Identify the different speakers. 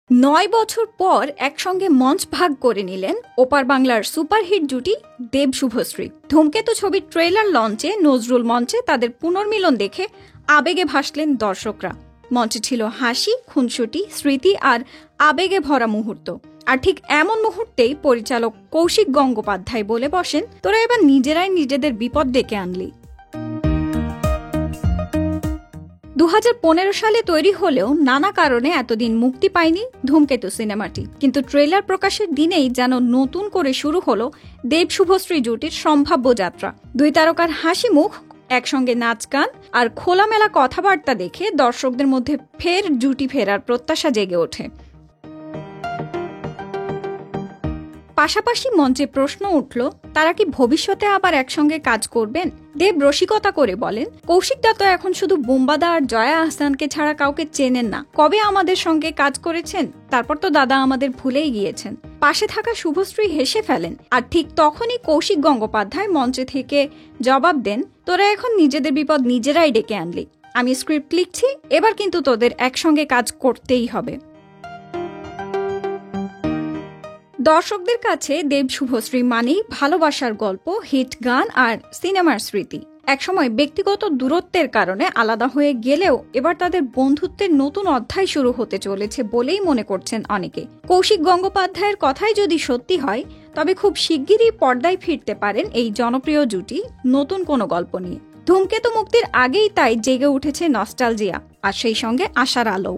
Speaker 1: ৯ বছর পর একসঙ্গে মঞ্চ ভাগ করে নিলেন ওপার বাংলার সুপারহিট জুটি দেব শুভশ্রী। ধূমকেতু ছবির ট্রেলার লঞ্চে নজরুল মঞ্চে তাদের পুনর্মিলন দেখে আবেগে ভাসলেন দর্শকরা। মঞ্চে ছিল হাসি, খুনসুটি, স্মৃতি আর আবেগে ভরা মুহূর্ত। আর ঠিক এমন মুহূর্তেই পরিচালক কৌশিক গঙ্গোপাধ্যায় বলে বসেন, তোরা এবার নিজেরাই নিজেদের বিপদ ডেকে আনলি। 2015 সালে তৈরি হলেও নানা কারণে এতদিন মুক্তি পায়নি ধূমকেতু সিনেমাটি, কিন্তু ট্রেলার প্রকাশের দিনেই যেন নতুন করে শুরু হলো দেব শুভশ্রী জুটির সম্ভাব্য যাত্রা। দুই তারকার হাসি মুখ, একসঙ্গে নাচ গান আর খোলামেলা কথাবার্তা দেখে দর্শকদের মধ্যে ফের জুটি ফেরার প্রত্যাশা জেগে ওঠে। পাশাপাশি মঞ্চে প্রশ্ন উঠল, তারা কি ভবিষ্যতে আবার একসঙ্গে কাজ করবেন? দেব রসিকতা করে বলেন, কৌশিক দা তো এখন শুধু বুম্বাদা আর জয়া আহসানকে ছাড়া কাউকে চেনেন না। কবে আমাদের সঙ্গে কাজ করেছেন, তারপর তো দাদা আমাদের ভুলেই গিয়েছেন। পাশে থাকা শুভশ্রী হেসে ফেলেন, আর ঠিক তখনই কৌশিক গঙ্গোপাধ্যায় মঞ্চে থেকে জবাব দেন, তোরা এখন নিজেদের বিপদ নিজেরাই ডেকে আনলি। আমি স্ক্রিপ্ট লিখছি, এবার কিন্তু তোদের একসঙ্গে কাজ করতেই হবে। দর্শকদের কাছে দেব শুভশ্রী মানেই ভালোবাসার গল্প, হিট গান আর সিনেমার স্মৃতি। একসময় ব্যক্তিগত দূরত্বের কারণে আলাদা হয়ে গেলেও এবার তাদের বন্ধুত্বের নতুন অধ্যায় শুরু হতে চলেছে বলেই মনে করছেন অনেকে। কৌশিক গঙ্গোপাধ্যায়ের কথাই যদি সত্যি হয়, তবে খুব শিগগিরই পর্দায় ফিরতে পারেন এই জনপ্রিয় জুটি নতুন কোনো গল্প নিয়ে। ধূমকেতু মুক্তির আগেই তাই জেগে উঠেছে নস্টালজিয়া, আর সেই সঙ্গে আশার আলো।